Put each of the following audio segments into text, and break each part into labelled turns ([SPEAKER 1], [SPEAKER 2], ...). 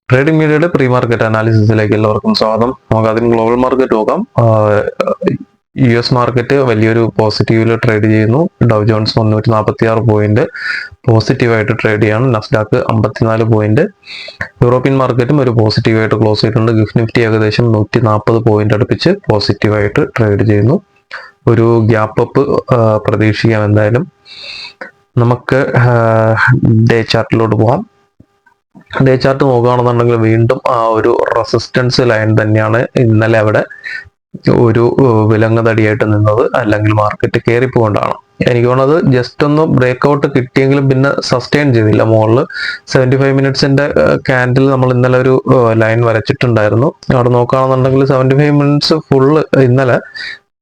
[SPEAKER 1] Trading മീഡിയയുടെ pre market അനാലിസിസിലേക്ക് എല്ലാവർക്കും സ്വാഗതം. നമുക്ക് ആദ്യം ഗ്ലോബൽ മാർക്കറ്റ് നോക്കാം. US മാർക്കറ്റ് വലിയൊരു പോസിറ്റീവിൽ ട്രേഡ് ചെയ്യുന്നു. ഡൗ ജോൺസ് 346 പോയിന്റ് പോസിറ്റീവായിട്ട് ട്രേഡ് ചെയ്യാണ്. നസ്ഡാക്ക് 54 പോയിന്റ്. യൂറോപ്യൻ മാർക്കറ്റും ഒരു പോസിറ്റീവായിട്ട് ക്ലോസ് ചെയ്തിട്ടുണ്ട്. ഗിഫ്റ്റ് നിഫ്റ്റി ഏകദേശം 140 പോയിന്റ് അടുപ്പിച്ച് പോസിറ്റീവായിട്ട് ട്രേഡ് ചെയ്യുന്നു. ഒരു ഗ്യാപ്പ് അപ്പ് പ്രതീക്ഷിക്കാം എന്തായാലും. നമുക്ക് ഡേ ചാർട്ടിലോട്ട് പോകാം. ഡേ ചാർട്ട് നോക്കുകയാണെന്നുണ്ടെങ്കിൽ വീണ്ടും ആ ഒരു റെസിസ്റ്റൻസ് ലൈൻ തന്നെയാണ് ഇന്നലെ അവിടെ ഒരു വിലങ്ങുതടിയായിട്ട് നിന്നത്, അല്ലെങ്കിൽ മാർക്കറ്റ് കയറിപ്പോകൊണ്ടാണ്. എനിക്ക് തോന്നുന്നത് ജസ്റ്റ് ഒന്ന് ബ്രേക്ക്ഔട്ട് കിട്ടിയെങ്കിലും പിന്നെ സസ്റ്റെയിൻ ചെയ്തില്ല. മുകളിൽ 75 മിനിറ്റ്സിന്റെ ക്യാൻഡിൽ നമ്മൾ ഇന്നലെ ഒരു ലൈൻ വരച്ചിട്ടുണ്ടായിരുന്നു. അവിടെ നോക്കുകയാണെന്നുണ്ടെങ്കിൽ 75 മിനിറ്റ്സ് ഫുള്ള് ഇന്നലെ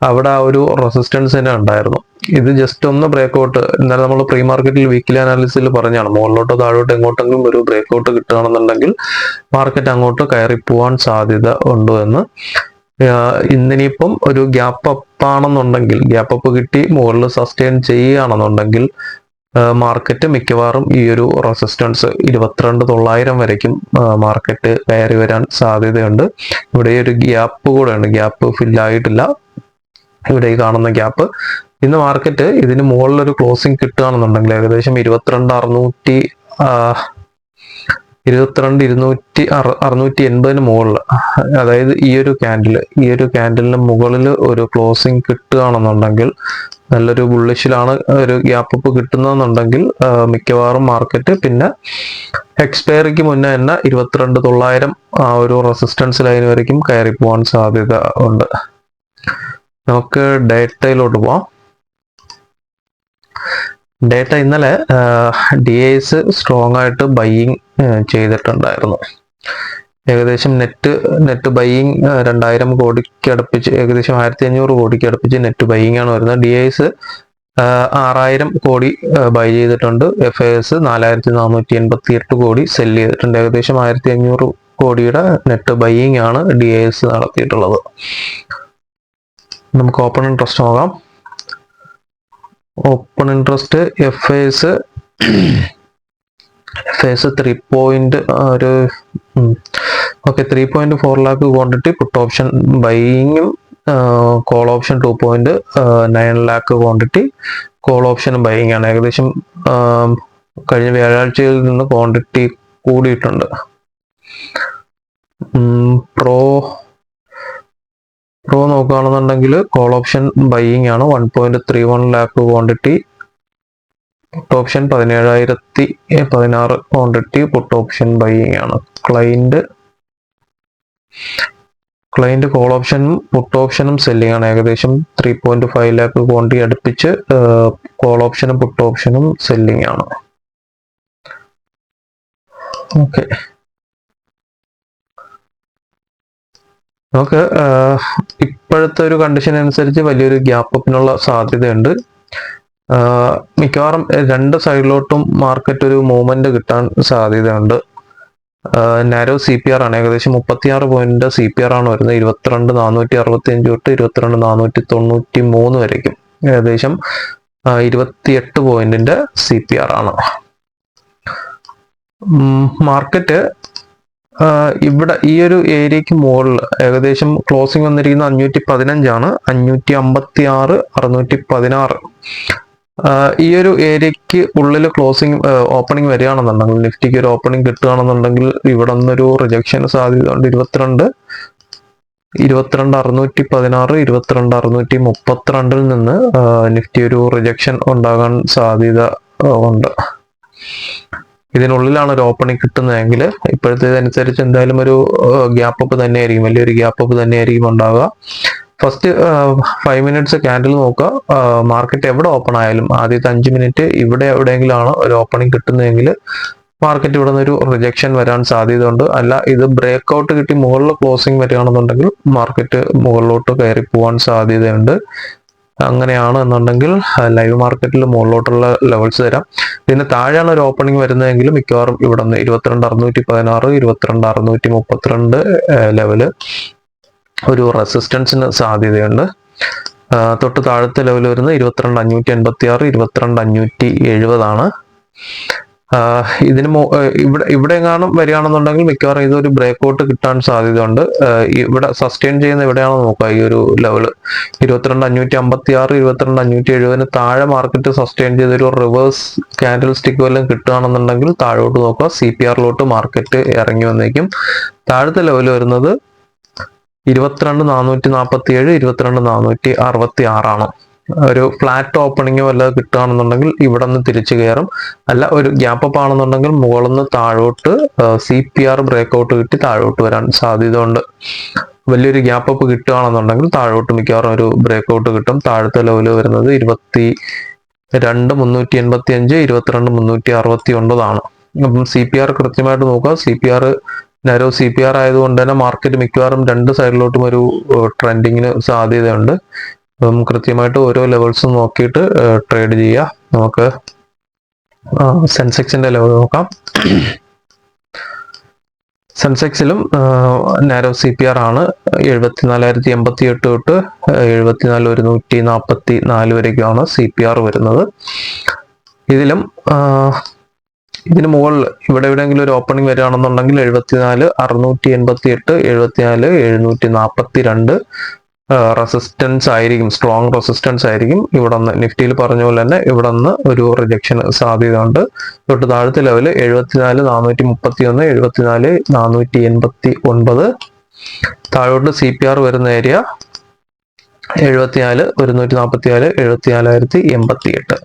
[SPEAKER 1] അവിടെ ആ ഒരു റെസിസ്റ്റൻസ് തന്നെ ഉണ്ടായിരുന്നു. ഇത് ജസ്റ്റ് ഒന്ന് ബ്രേക്ക്ഔട്ട്, ഇന്നലെ നമ്മൾ പ്രീ മാർക്കറ്റിൽ വീക്കിലി അനാലിസിസിൽ പറഞ്ഞാണ് മുകളിലോട്ടോ താഴോട്ടോ എങ്ങോട്ടെങ്കിലും ഒരു ബ്രേക്ക്ഔട്ട് കിട്ടുകയാണെന്നുണ്ടെങ്കിൽ മാർക്കറ്റ് അങ്ങോട്ട് കയറി പോവാൻ സാധ്യത ഉണ്ട് എന്ന്. ഇന്നിനിപ്പം ഒരു ഗ്യാപ്പ് അപ്പ് ആണെന്നുണ്ടെങ്കിൽ, ഗ്യാപ്പ് അപ്പ് കിട്ടി മുകളിൽ സസ്റ്റെയിൻ ചെയ്യുകയാണെന്നുണ്ടെങ്കിൽ മാർക്കറ്റ് മിക്കവാറും ഈ ഒരു റെസിസ്റ്റൻസ് 22,900 വരയ്ക്കും മാർക്കറ്റ് കയറി വരാൻ സാധ്യതയുണ്ട്. ഇവിടെ ഒരു ഗ്യാപ്പ് കൂടെയുണ്ട്, ഗ്യാപ്പ് ഫില്ലായിട്ടില്ല. ഇവിടെ ഈ കാണുന്ന ഗ്യാപ്പ്, ഇന്ന് മാർക്കറ്റ് ഇതിന് മുകളിലൊരു ക്ലോസിംഗ് കിട്ടുകയാണെന്നുണ്ടെങ്കിൽ ഏകദേശം 680 മുകളിൽ, അതായത് ഈ ഒരു ക്യാൻഡിലിന് മുകളിൽ ഒരു ക്ലോസിംഗ് കിട്ടുകയാണെന്നുണ്ടെങ്കിൽ, നല്ലൊരു ബുള്ളിഷിലാണ് ഒരു ഗ്യാപ്പ് അപ്പ് കിട്ടുന്നതെന്നുണ്ടെങ്കിൽ മിക്കവാറും മാർക്കറ്റ് പിന്നെ എക്സ്പയറിക്ക് മുന്നേ തന്നെ 22,900 ആ ഒരു റെസിസ്റ്റൻസ് ലൈൻ വരയ്ക്കും കയറി പോകാൻ സാധ്യത ഉണ്ട്. നമുക്ക് ഡേറ്റയിലോട്ട് പോവാം. ഡേറ്റ ഇന്നലെ DIs സ്ട്രോങ് ആയിട്ട് ബൈയിങ് ചെയ്തിട്ടുണ്ടായിരുന്നു. ഏകദേശം നെറ്റ് ബൈയിങ് 2000 കോടിക്ക് അടുപ്പിച്ച്, ഏകദേശം 1500 കോടിക്ക് അടുപ്പിച്ച് നെറ്റ് ബൈയിങ് ആണ് വരുന്നത്. DIs 6000 കോടി ബൈ ചെയ്തിട്ടുണ്ട്. FIs 4488 കോടി സെല് ചെയ്തിട്ടുണ്ട്. ഏകദേശം 1500 കോടിയുടെ നെറ്റ് ബൈയിങ് ആണ് DIs നടത്തിയിട്ടുള്ളത്. നമുക്ക് ഓപ്പൺ ഇൻട്രസ്റ്റ് നോക്കാം. Open interest FIs 3.4 lakh quantity put option ബൈയിങ്ങും call option 2.9 lakh quantity call option buying ആണ്. ഏകദേശം കഴിഞ്ഞ വ്യാഴാഴ്ചയിൽ നിന്ന് ക്വാണ്ടിറ്റി കൂടിയിട്ടുണ്ട്. പ്രോ നോക്കുകയാണെന്നുണ്ടെങ്കിൽ കോൾ ഓപ്ഷൻ ബൈയിങ് ആണ് 1.31 lakh quantity, put option 17,016 quantity put option buying ആണ്. ക്ലൈന്റ് കോൾ ഓപ്ഷനും പുട്ട് ഓപ്ഷനും സെല്ലിംഗ് ആണ്. ഏകദേശം 3.5 ലാക്ക് ക്വാണ്ടിറ്റി അടുപ്പിച്ച് കോൾ ഓപ്ഷനും പുട്ട് ഓപ്ഷനും സെല്ലിംഗ് ആണ്. ഓക്കെ, നമുക്ക് ഇപ്പോഴത്തെ ഒരു കണ്ടീഷൻ അനുസരിച്ച് വലിയൊരു ഗ്യാപ്പ് അപ്പിനുള്ള സാധ്യതയുണ്ട്. മിക്കവാറും രണ്ട് സൈഡിലോട്ടും മാർക്കറ്റ് ഒരു മൂവ്മെന്റ് കിട്ടാൻ സാധ്യതയുണ്ട്. നാരോ CPR ആണ്, ഏകദേശം 36 പോയിന്റ് CPR ആണ് വരുന്നത്. 22,465 തൊട്ട് 22,493 വരയ്ക്കും, ഏകദേശം 28 പോയിന്റിന്റെ CPR ആണ്. മാർക്കറ്റ് ഇവിടെ ഈ ഒരു ഏരിയക്ക് മുകളിൽ ഏകദേശം ക്ലോസിംഗ് വന്നിരിക്കുന്ന 515 ആണ്. 556, 616 ഈ ഒരു ഏരിയക്ക് ഉള്ളിൽ ക്ലോസിംഗ് ഓപ്പണിംഗ് വരികയാണെന്നുണ്ടെങ്കിൽ, നിഫ്റ്റിക്ക് ഒരു ഓപ്പണിംഗ് കിട്ടുകയാണെന്നുണ്ടെങ്കിൽ ഇവിടെ നിന്നൊരു റിജക്ഷൻ സാധ്യത ഉണ്ട്. 22,616, 22,632 നിന്ന് നിഫ്റ്റി ഒരു റിജക്ഷൻ ഉണ്ടാകാൻ സാധ്യത ഉണ്ട്. ഇതിനുള്ളിലാണ് ഒരു ഓപ്പണിംഗ് കിട്ടുന്നതെങ്കിൽ ഇപ്പോഴത്തേതനുസരിച്ച് എന്തായാലും ഒരു ഗ്യാപ്പ് അപ്പ് തന്നെയായിരിക്കും, വലിയൊരു ഗ്യാപ്പ് അപ്പ് തന്നെയായിരിക്കും ഉണ്ടാവുക. ഫസ്റ്റ് 5 മിനിറ്റ്സ് ക്യാൻഡിൽ നോക്കുക. മാർക്കറ്റ് എവിടെ ഓപ്പൺ ആയാലും ആദ്യത്തെ 5 മിനിറ്റ് ഇവിടെ എവിടെയെങ്കിലാണ് ഒരു ഓപ്പണിംഗ് കിട്ടുന്നതെങ്കിൽ മാർക്കറ്റ് ഇവിടെ നിന്ന് ഒരു റിജക്ഷൻ വരാൻ സാധ്യത ഉണ്ട്. അല്ല, ഇത് ബ്രേക്ക് ഔട്ട് കിട്ടി മുകളിൽ ക്ലോസിംഗ് വരികയാണെന്നുണ്ടെങ്കിൽ മാർക്കറ്റ് മുകളിലോട്ട് കയറി പോകാൻ സാധ്യതയുണ്ട്. അങ്ങനെയാണ് എന്നുണ്ടെങ്കിൽ ലൈവ് മാർക്കറ്റിൽ മുകളിലോട്ടുള്ള ലെവൽസ് തരാം. ഇതിന് താഴെയാണ് ഒരു ഓപ്പണിംഗ് വരുന്നതെങ്കിൽ മിക്കവാറും ഇവിടെ നിന്ന് 22,616, 22,632 ലെവല് ഒരു റെസിസ്റ്റൻസിന് സാധ്യതയുണ്ട്. തൊട്ട് താഴത്തെ ലെവൽ വരുന്നത് 22,586, 22,570 ആണ്. ഇതിന് ഇവിടെ എങ്ങാനും വരികയാണെന്നുണ്ടെങ്കിൽ മിക്കവാറും ഇതൊരു ബ്രേക്ക് ഔട്ട് കിട്ടാൻ സാധ്യതയുണ്ട്. ഇവിടെ സസ്റ്റെയിൻ ചെയ്യുന്ന എവിടെയാണെന്ന് നോക്കുക. ഈ ഒരു ലെവൽ 22,556 22,570 താഴെ മാർക്കറ്റ് സസ്റ്റെയിൻ ചെയ്തൊരു റിവേഴ്സ് ക്യാൻഡിൽ സ്റ്റിക്ക് വല്ലതും കിട്ടുകയാണെന്നുണ്ടെങ്കിൽ താഴോട്ട് നോക്കുക. CPR-ലോട്ട് മാർക്കറ്റ് ഇറങ്ങി വന്നേക്കും. താഴത്തെ ലെവൽ വരുന്നത് 22,447 22,466 ഒരു ഫ്ലാറ്റ് ഓപ്പണിങ്ങോ വല്ലതും കിട്ടുകയാണെന്നുണ്ടെങ്കിൽ ഇവിടെ നിന്ന് തിരിച്ചു കയറും. അല്ല ഒരു ഗ്യാപ്പ് അപ്പ് ആണെന്നുണ്ടെങ്കിൽ മുകളിൽ നിന്ന് താഴോട്ട് CPR ബ്രേക്ക് ഔട്ട് കിട്ടി താഴോട്ട് വരാൻ സാധ്യത ഉണ്ട്. വലിയൊരു ഗ്യാപ്പ് അപ്പ് കിട്ടുകയാണെന്നുണ്ടെങ്കിൽ താഴോട്ട് മിക്കവാറും ഒരു ബ്രേക്ക് ഔട്ട് കിട്ടും. താഴത്തെ ലെവൽ വരുന്നത് 22,385 22,369 അപ്പം CPR കൃത്യമായിട്ട് നോക്കുക. CPR നാരോ CPR ആയതുകൊണ്ട് തന്നെ മാർക്കറ്റ് മിക്കവാറും രണ്ട് സൈഡിലോട്ടും ഒരു ട്രെൻഡിങ്ങിന് സാധ്യതയുണ്ട്. അപ്പം കൃത്യമായിട്ട് ഓരോ ലെവൽസും നോക്കിയിട്ട് ട്രേഡ് ചെയ്യുക. നമുക്ക് സെൻസെക്സിന്റെ ലെവൽ നോക്കാം. സെൻസെക്സിലും നാരോ CPR ആണ്. 74,088 തൊട്ട് 74,144 വരേക്കാണ് CPR വരുന്നത്. ഇതിന് മുകളിൽ ഇവിടെ എവിടെയെങ്കിലും ഒരു ഓപ്പണിംഗ് വരികയാണെന്നുണ്ടെങ്കിൽ 74,688 74,742 റെസിസ്റ്റൻസ് ആയിരിക്കും, സ്ട്രോങ് റെസിസ്റ്റൻസ് ആയിരിക്കും. ഇവിടെ നിന്ന് നിഫ്റ്റിയിൽ പറഞ്ഞ പോലെ തന്നെ ഇവിടെ നിന്ന് ഒരു റിജക്ഷൻ സാധ്യത ഉണ്ട്. തൊട്ട് താഴത്തെ ലെവല് 74,431 74,489. താഴോട്ട് CPR വരുന്ന ഏരിയ 74,144 74,088.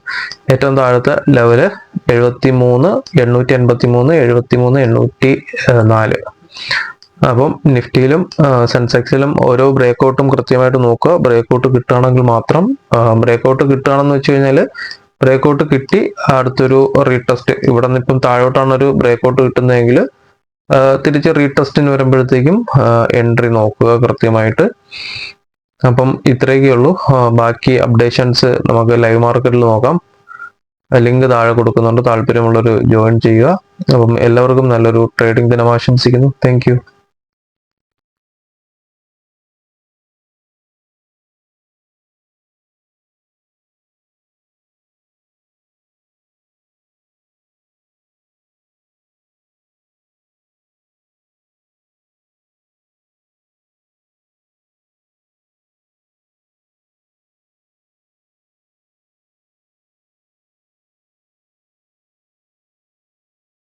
[SPEAKER 1] ഏറ്റവും താഴത്തെ ലെവല് 73,883 73,804. അപ്പം നിഫ്റ്റിയിലും സെൻസെക്സിലും ഓരോ ബ്രേക്ക് ഔട്ടും കൃത്യമായിട്ട് നോക്കുക. ബ്രേക്ക് ഔട്ട് കിട്ടുകയാണെങ്കിൽ മാത്രം ബ്രേക്ക് ഔട്ട് കിട്ടുകയാണെന്ന് വെച്ച് കഴിഞ്ഞാൽ ബ്രേക്ക് ഔട്ട് കിട്ടി അടുത്തൊരു റീടെസ്റ്റ് ഇവിടെ നിന്ന് ഇപ്പം താഴോട്ടാണ് ഒരു ബ്രേക്ക് ഔട്ട് കിട്ടുന്നതെങ്കിൽ തിരിച്ച് റീടെസ്റ്റിന് വരുമ്പോഴത്തേക്കും എൻട്രി നോക്കുക കൃത്യമായിട്ട്. അപ്പം ഇത്രയൊക്കെ ഉള്ളൂ. ബാക്കി അപ്ഡേഷൻസ് നമുക്ക് ലൈവ് മാർക്കറ്റിൽ നോക്കാം. ലിങ്ക് താഴെ കൊടുക്കുന്നുണ്ട്. താല്പര്യമുള്ളൊരു ജോയിൻ ചെയ്യുക. അപ്പം എല്ലാവർക്കും നല്ലൊരു ട്രേഡിംഗ് ദിനം ആശംസിക്കുന്നു. Thank you.